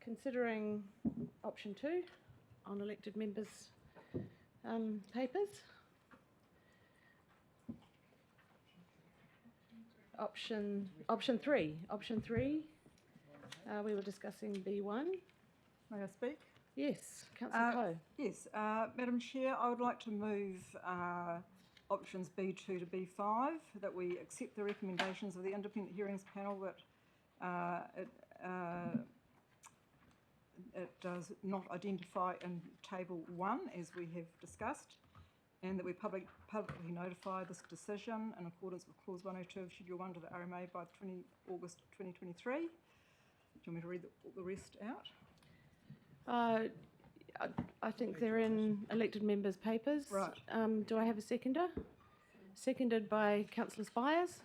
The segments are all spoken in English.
considering option 2 on elected members' papers. Option 3. Option 3. We were discussing B1. May I speak? Yes, Councillor Coe. Yes, Madam Chair, I would like to move options B2 to B5, that we accept the recommendations of the Independent Hearings Panel, that it does not identify in Table 1, as we have discussed, and that we publicly notify this decision in accordance with Clause 102 of Schedule 1 to the RMA by August 2023. Do you want me to read the rest out? I think they're in elected members' papers. Right. Do I have a seconder? Seconded by Councillor Spires.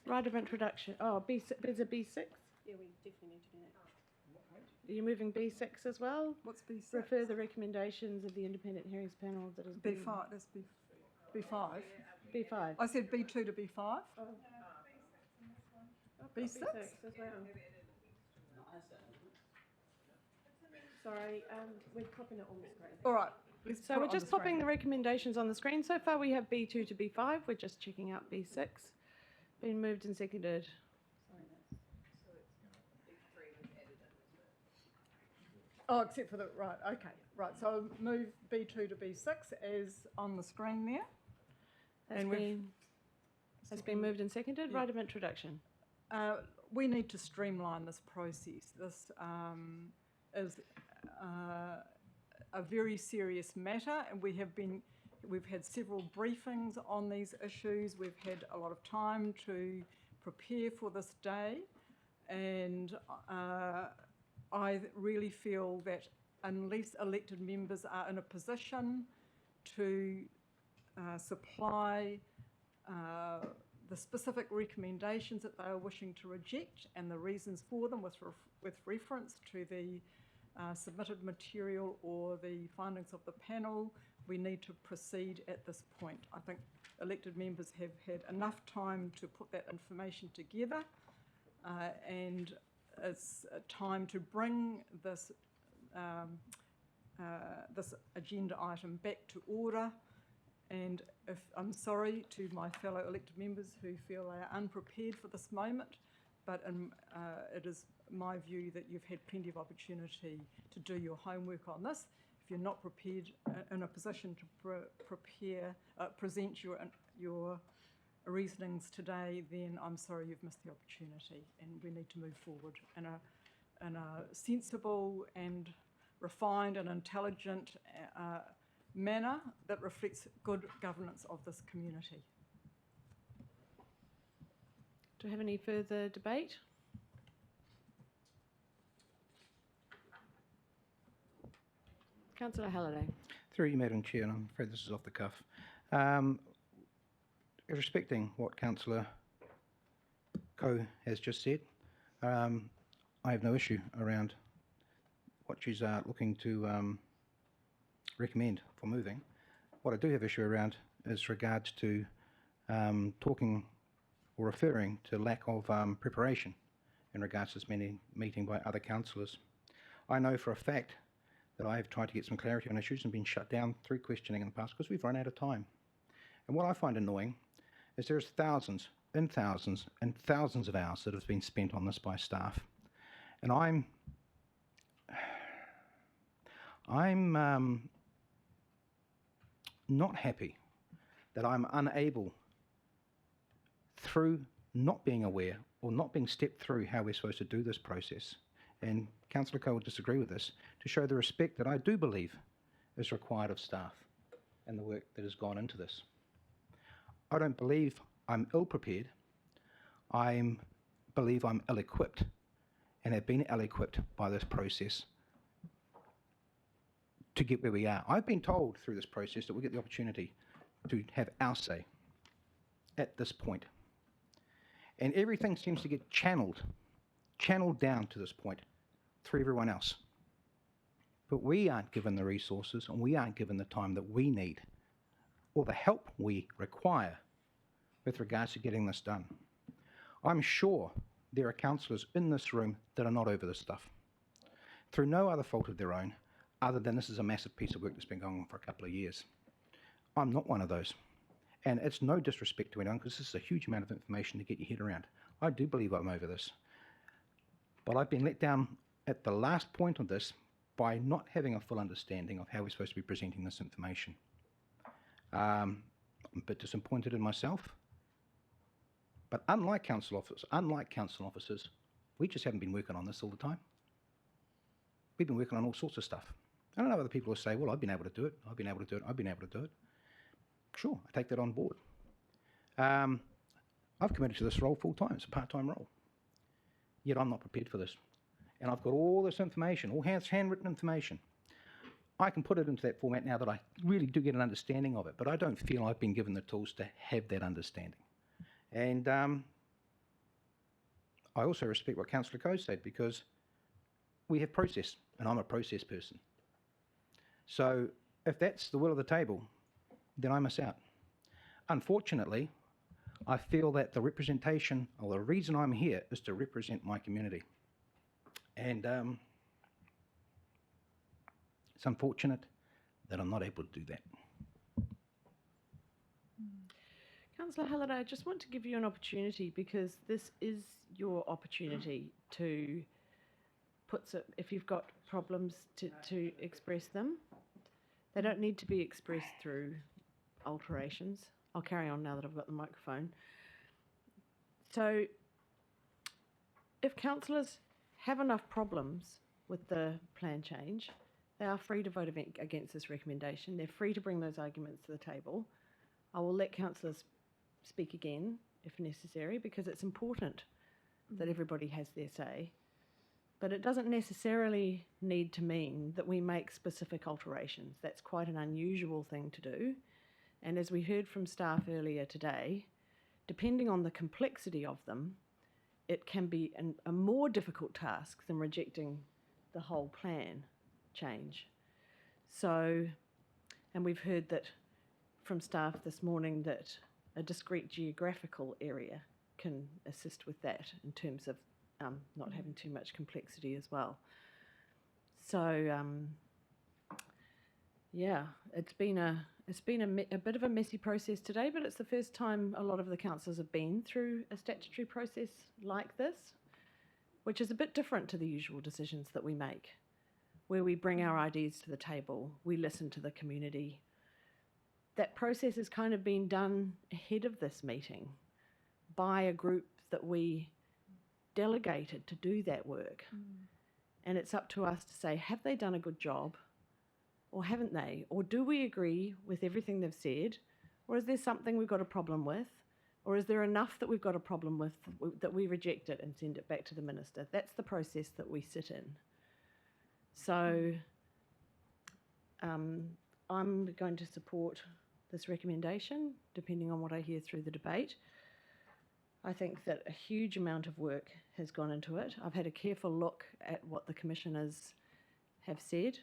Right of introduction. Oh, B6. There's a B6. Yeah, we definitely need to do that. Are you moving B6 as well? What's B6? Refer the recommendations of the Independent Hearings Panel that is B5. That's B5. B5. I said B2 to B5. Oh. B6? as well. Sorry, we're popping it on the screen. All right. So we're just popping the recommendations on the screen. So far we have B2 to B5. We're just checking out B6. Been moved and seconded. Oh, except for the, right, okay. Right, so I'll move B2 to B6 as on the screen there. Has been moved and seconded. Yeah. Right of introduction. We need to streamline this process. This is a very serious matter, and we've had several briefings on these issues. We've had a lot of time to prepare for this day, and I really feel that unless elected members are in a position to supply the specific recommendations that they are wishing to reject and the reasons for them with reference to the submitted material or the findings of the panel, we need to proceed at this point. I think elected members have had enough time to put that information together, and it's time to bring this this agenda item back to order. And if I'm sorry to my fellow elected members who feel they are unprepared for this moment, but it is my view that you've had plenty of opportunity to do your homework on this. If you're not prepared in a position to present your reasonings today, then I'm sorry you've missed the opportunity, and we need to move forward in a sensible and refined and intelligent manner that reflects good governance of this community. Do we have any further debate? Councillor Halliday. Through you, Madam Chair, and I'm afraid this is off the cuff. Respecting what Councillor Coe has just said, I have no issue around what she's looking to recommend for moving. What I do have issue around is regards to talking or referring to lack of preparation in regards to this meeting by other councillors. I know for a fact that I have tried to get some clarity on issues and been shut down through questioning in the past because we've run out of time. And what I find annoying is there's thousands and thousands and thousands of hours that have been spent on this by staff. And I'm not happy that I'm unable, through not being aware or not being stepped through how we're supposed to do this process, and Councillor Coe will disagree with this, to show the respect that I do believe is required of staff and the work that has gone into this. I don't believe I'm ill-prepared. I believe I'm ill-equipped and have been ill-equipped by this process to get where we are. I've been told through this process that we'll get the opportunity to have our say at this point. And everything seems to get channeled down to this point through everyone else. But we aren't given the resources and we aren't given the time that we need or the help we require with regards to getting this done. I'm sure there are councillors in this room that are not over this stuff, through no other fault of their own, other than this is a massive piece of work that's been going on for a couple of years. I'm not one of those. And it's no disrespect to anyone, because this is a huge amount of information to get your head around. I do believe I'm over this. But I've been let down at the last point of this by not having a full understanding of how we're supposed to be presenting this information. I'm a bit disappointed in myself. But unlike council officers, we just haven't been working on this all the time. We've been working on all sorts of stuff. I don't know other people will say, well, I've been able to do it, I've been able to do it, I've been able to do it. Sure, I take that on board. I've committed to this role full time. It's a part-time role. Yet I'm not prepared for this. And I've got all this information, all handwritten information. I can put it into that format now that I really do get an understanding of it, but I don't feel I've been given the tools to have that understanding. And I also respect what Councillor Coe said, because we have process, and I'm a process person. So if that's the will of the table, then I miss out. Unfortunately, I feel that the representation, or the reason I'm here, is to represent my community. And it's unfortunate that I'm not able to do that. Councillor Halliday, I just want to give you an opportunity, because this is your opportunity to if you've got problems, to express them. They don't need to be expressed through alterations. I'll carry on now that I've got the microphone. So if councillors have enough problems with the plan change, they are free to vote against this recommendation. They're free to bring those arguments to the table. I will let councillors speak again if necessary, because it's important that everybody has their say. But it doesn't necessarily need to mean that we make specific alterations. That's quite an unusual thing to do. And as we heard from staff earlier today, depending on the complexity of them, it can be a more difficult task than rejecting the whole plan change. So, and we've heard that from staff this morning that a discrete geographical area can assist with that in terms of not having too much complexity as well. So, yeah, it's been a bit of a messy process today, but it's the first time a lot of the councillors have been through a statutory process like this, which is a bit different to the usual decisions that we make, where we bring our ideas to the table, we listen to the community. That process has kind of been done ahead of this meeting by a group that we delegated to do that work. And it's up to us to say, have they done a good job or haven't they? Or do we agree with everything they've said? Or is there something we've got a problem with? Or is there enough that we've got a problem with that we reject it and send it back to the minister? That's the process that we sit in. So I'm going to support this recommendation, depending on what I hear through the debate. I think that a huge amount of work has gone into it. I've had a careful look at what the commissioners have said.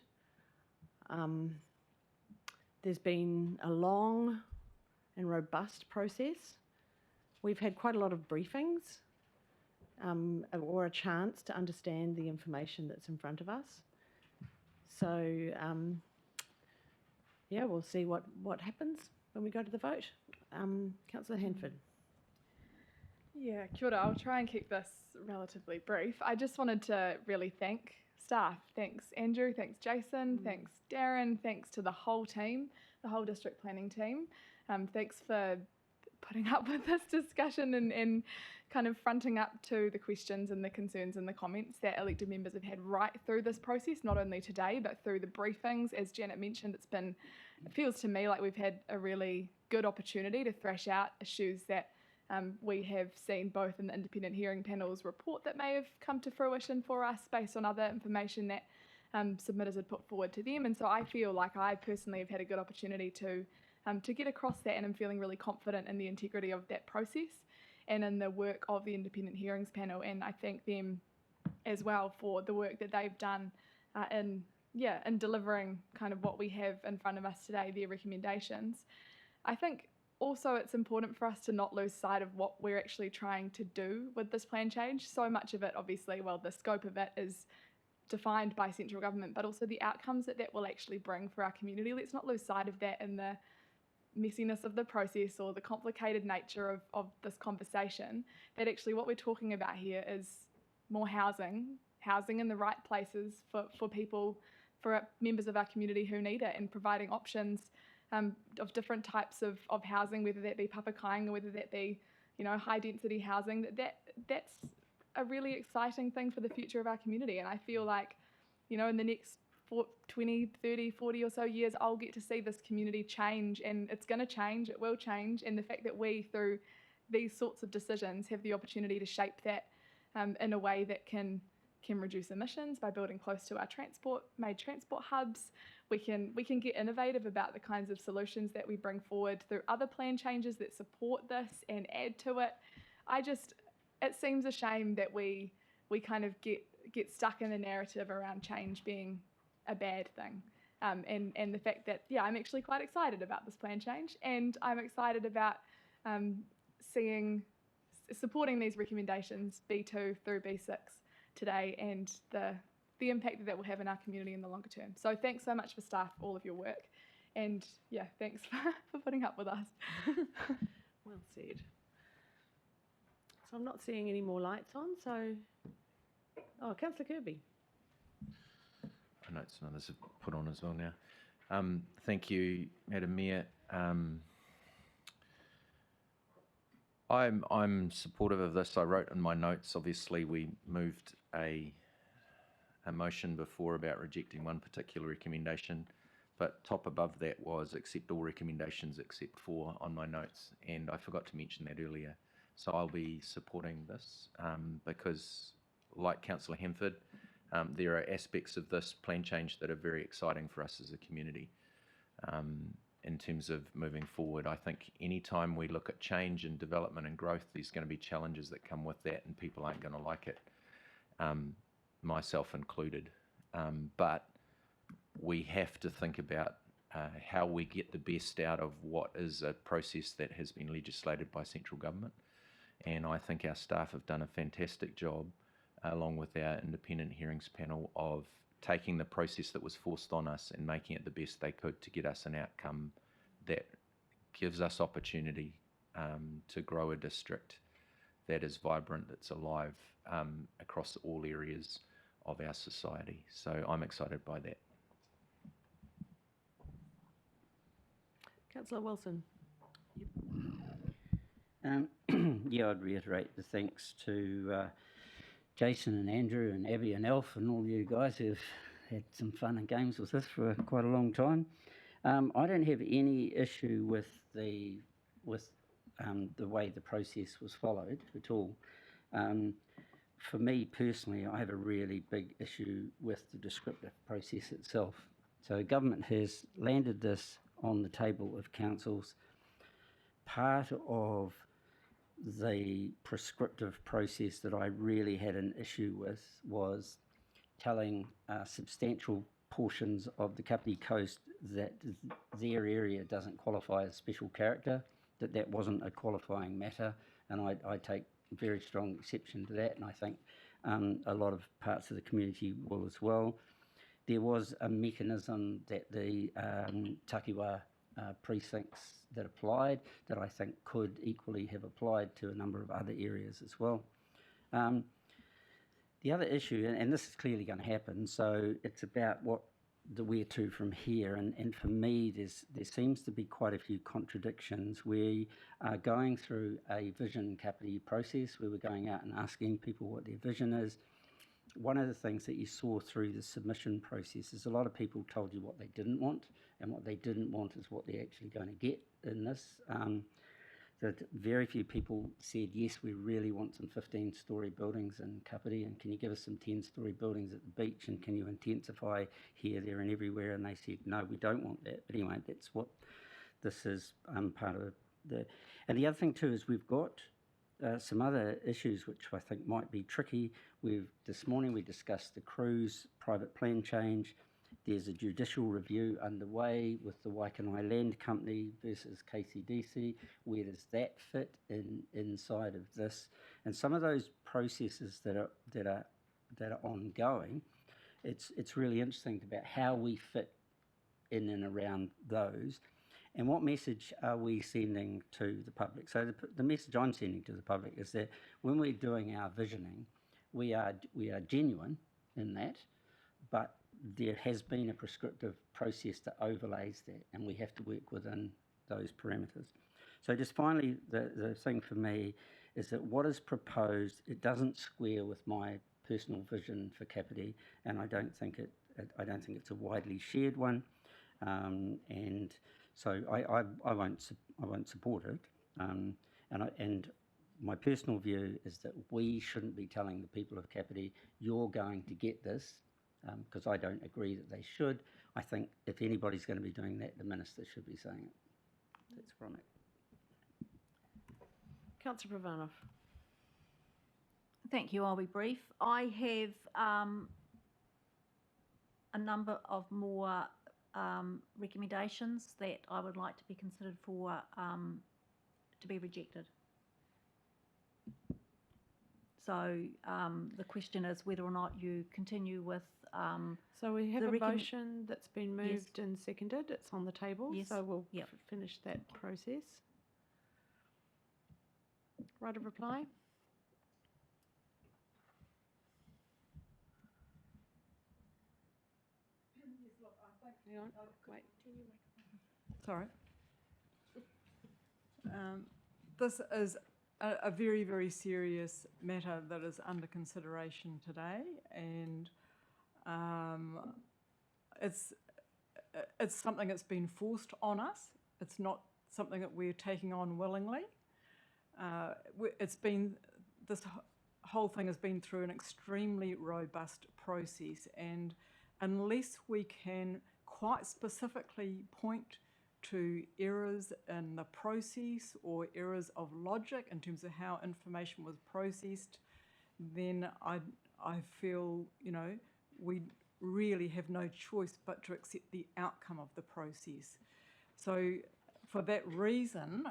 There's been a long and robust process. We've had quite a lot of briefings or a chance to understand the information that's in front of us. So, yeah, we'll see what happens when we go to the vote. Councillor Hanford. Yeah, kia ora. I'll try and keep this relatively brief. I just wanted to really thank staff. Thanks Andrew, thanks Jason, thanks Darren, thanks to the whole team, the whole district planning team. Thanks for putting up with this discussion and kind of fronting up to the questions and the concerns and the comments that elected members have had right through this process, not only today, but through the briefings. As Janet mentioned, it feels to me like we've had a really good opportunity to thrash out issues that we have seen both in the independent hearing panel's report that may have come to fruition for us based on other information that submitters had put forward to them. And so I feel like I personally have had a good opportunity to get across that, and I'm feeling really confident in the integrity of that process and in the work of the independent hearings panel. And I thank them as well for the work that they've done in delivering kind of what we have in front of us today, their recommendations. I think also, it's important for us to not lose sight of what we're actually trying to do with this plan change. So much of it, obviously, well, the scope of it is defined by central government, but also the outcomes that that will actually bring for our community. Let's not lose sight of that in the messiness of the process or the complicated nature of this conversation, that actually what we're talking about here is more housing in the right places for people, for members of our community who need it, and providing options of different types of housing, whether that be papakainga or whether that be, high density housing. That's a really exciting thing for the future of our community. And I feel like, in the next 20, 30, 40 or so years, I'll get to see this community change, and it's going to change, it will change. And the fact that we, through these sorts of decisions, have the opportunity to shape that in a way that can reduce emissions by building close to our transport hubs. We can get innovative about the kinds of solutions that we bring forward through other plan changes that support this and add to it. It seems a shame that we kind of get stuck in a narrative around change being a bad thing. And the fact that, I'm actually quite excited about this plan change, and I'm excited about supporting these recommendations, B2 through B6 today, and the impact that will have in our community in the longer term. So thanks so much for staff, all of your work, and thanks for putting up with us. Well said. So I'm not seeing any more lights on, so... Oh, Councillor Kirby. I know some others have put on as well now. Thank you, Madam Mayor. I'm supportive of this. I wrote in my notes, obviously we moved a motion before about rejecting one particular recommendation, but top above that was accept all recommendations except for on my notes, and I forgot to mention that earlier. So I'll be supporting this because, like Councillor Hemford, there are aspects of this plan change that are very exciting for us as a community. In terms of moving forward, I think any time we look at change and development and growth, there's going to be challenges that come with that, and people aren't going to like it, myself included. But we have to think about how we get the best out of what is a process that has been legislated by central government. And I think our staff have done a fantastic job, along with our independent hearings panel, of taking the process that was forced on us and making it the best they could to get us an outcome that gives us opportunity to grow a district that is vibrant, that's alive across all areas of our society. So I'm excited by that. Councillor Wilson. I'd reiterate the thanks to Jason and Andrew and Abby and Alf and all you guys who've had some fun and games with this for quite a long time. I don't have any issue with the way the process was followed at all. For me personally, I have a really big issue with the descriptive process itself. So government has landed this on the table of councils. Part of the prescriptive process that I really had an issue with was telling substantial portions of the Kāpiti coast that their area doesn't qualify as special character, that wasn't a qualifying matter, and I take very strong exception to that, and I think a lot of parts of the community will as well. There was a mechanism that the Takiwa precincts that applied that I think could equally have applied to a number of other areas as well. The other issue, and this is clearly going to happen, so it's about what the where to from here, and for me there seems to be quite a few contradictions. We are going through a vision Kāpiti process where we're going out and asking people what their vision is. One of the things that you saw through the submission process is a lot of people told you what they didn't want, and what they didn't want is what they're actually going to get in this. That very few people said, yes, we really want some 15-storey buildings in Kāpiti, and can you give us some 10-storey buildings at the beach, and can you intensify here, there and everywhere? And they said, no, we don't want that. But anyway, that's what this is part of the... And the other thing too is we've got some other issues which I think might be tricky. This morning we discussed the cruise private plan change, There's a judicial review underway with the Waikanae Land Company versus KCDC. Where does that fit inside of this? And some of those processes that are ongoing, it's really interesting about how we fit in and around those, and what message are we sending to the public. So the message I'm sending to the public is that when we're doing our visioning, we are genuine in that, but there has been a prescriptive process that overlays that, and we have to work within those parameters. So just finally, the thing for me is that what is proposed, it doesn't square with my personal vision for Kāpiti, and I don't think it's a widely shared one, and so I won't support it. And my personal view is that we shouldn't be telling the people of Kāpiti, you're going to get this, because I don't agree that they should. I think if anybody's going to be doing that, the minister should be saying it. That's where I'm at. Councillor Pravanov. Thank you. I'll be brief. I have a number of more recommendations that I would like to be considered for to be rejected. So the question is whether or not you continue with. So we have the a motion that's been moved and seconded. It's on the table. Yes. So we'll finish that process. Right of reply. Hang on, wait. Sorry. This is a very, very serious matter that is under consideration today, and it's something that's been forced on us. It's not something that we're taking on willingly. This whole thing has been through an extremely robust process, and unless we can quite specifically point to errors in the process or errors of logic in terms of how information was processed, then I feel, we really have no choice but to accept the outcome of the process. So for that reason,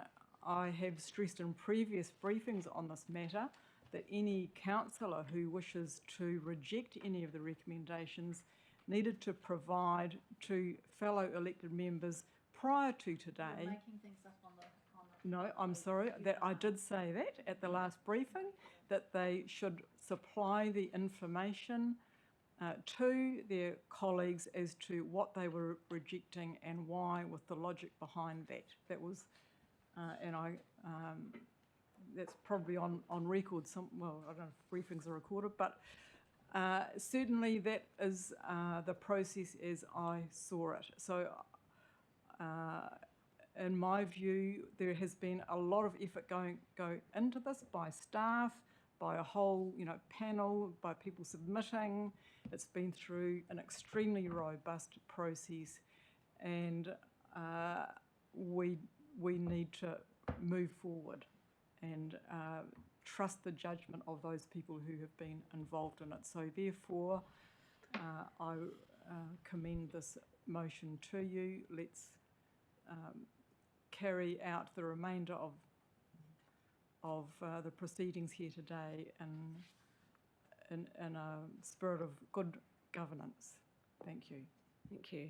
I have stressed in previous briefings on this matter that any councillor who wishes to reject any of the recommendations needed to provide to fellow elected members prior to today. You're making things up on the No, I'm sorry, that I did say that at the last briefing, that they should supply the information to their colleagues as to what they were rejecting and why, with the logic behind that. That was, and I, that's probably on record. Well, I don't know if briefings are recorded, but certainly that is the process as I saw it. So in my view, there has been a lot of effort go into this by staff, by a whole panel, by people submitting. It's been through an extremely robust process, and we need to move forward and trust the judgment of those people who have been involved in it. So therefore, I commend this motion to you. Let's carry out the remainder of the proceedings here today in a spirit of good governance. Thank you. Thank you.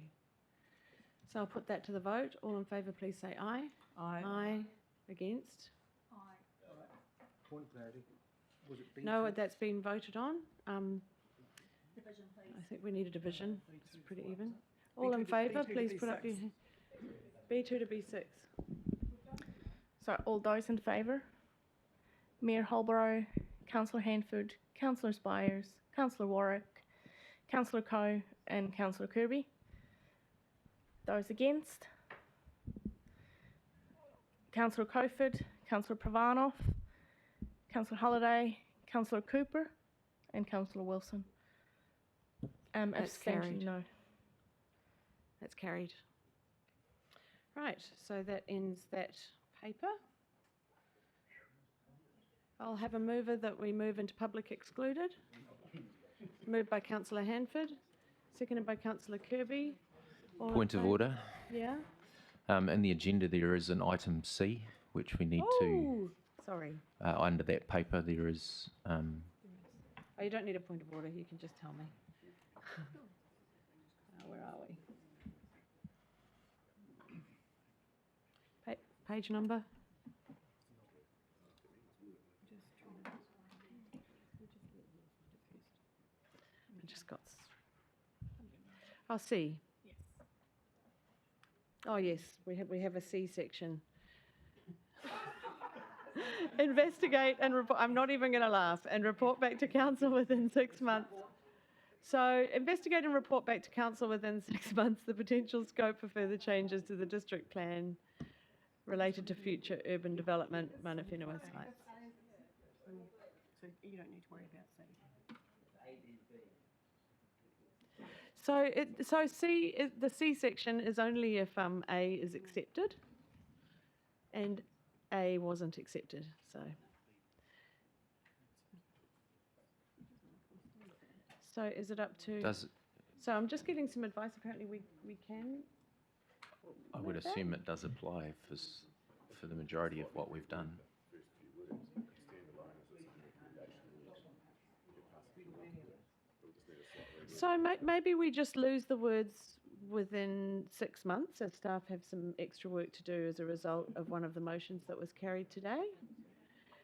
So I'll put that to the vote. All in favour, please say aye. Aye. Aye. Against? Point of clarity. Was it B2? No, that's been voted on. division, please. I think we need a division. It's pretty even. B2 All in to- favour, B2 to please put up your B6. hand. B2 to B6. So all those in favour? Mayor Holborough, Councillor Hanford, Councillor Spires, Councillor Warwick, Councillor Coe and Councillor Kirby. Those against? Councillor Coeford, Councillor Pravanov, Councillor Halliday, Councillor Cooper and Councillor Wilson. That's Abstention, carried. no. That's carried. Right, so that ends that paper. I'll have a mover that we move into public excluded. Moved by Councillor Hanford, seconded by councillor Kirby. All in Point of favour? order. Yeah? In the agenda, there is an item C, which we need to, Oh, sorry. under that paper, there is, Oh, you don't need a point of order, you can just tell me. Where are we? Page number? I just got. Oh, C. Oh, yes, we have a C section. Investigate and report. I'm not even going to laugh. And report back to council within 6 months. So, investigate and report back to council within 6 months the potential scope for further changes to the district plan related to future urban development, mana whenua sites. So you don't need to worry about C. So the C section is only if A is accepted, and A wasn't accepted. So is it up to? does, So I'm just getting some advice. Apparently we can. I would assume it does apply for the majority of what we've done. So maybe we just lose the words within 6 months, as staff have some extra work to do as a result of one of the motions that was carried today.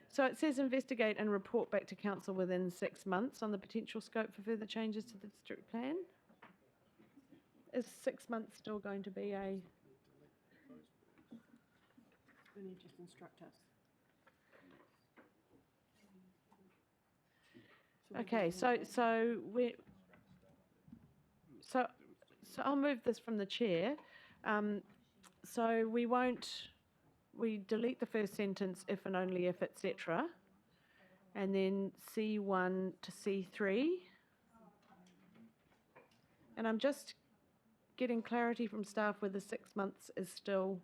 So it says investigate and report back to council within 6 months on the potential scope for further changes to the district plan. Is 6 months still going to be a? Then you just instruct us. Okay, so I'll move this from the chair. So we delete the first sentence if and only if, etc. And then C1 to C3. And I'm just getting clarity from staff whether 6 months is still,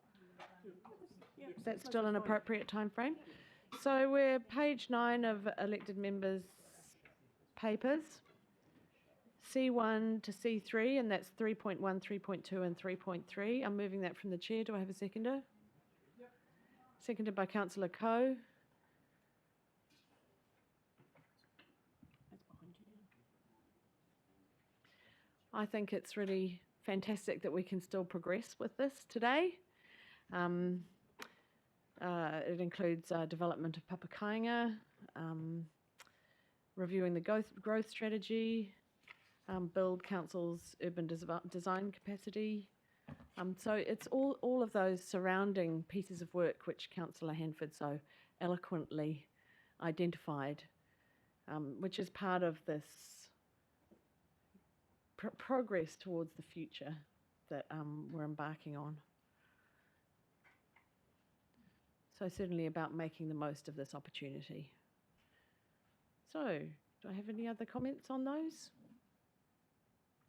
that's still an appropriate time frame. So we're page 9 of elected members' papers. C1 to C3, and that's 3.1, 3.2 and 3.3. I'm moving that from the chair. Do I have a seconder? Yep. Seconded by councillor Coe. That's behind you. I think it's really fantastic that we can still progress with this today. It includes development of Papakainga, reviewing the growth strategy, build council's urban design capacity. So it's all of those surrounding pieces of work which Councillor Hanford so eloquently identified, which is part of this progress towards the future that we're embarking on. So certainly about making the most of this opportunity. So, do I have any other comments on those?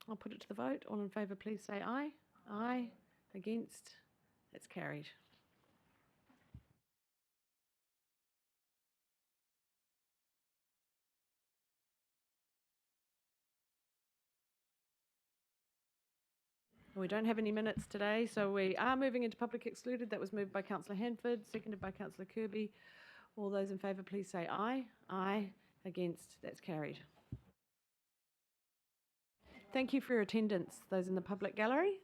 I'll put it to the vote. All in favour, please say aye. Aye. Against? It's carried. We don't have any minutes today, so we are moving into public excluded. That was moved by Councillor Hanford, seconded by Councillor Kirby. All those in favour, please say aye. Aye. Against? That's carried. Thank you for your attendance, those in the public gallery.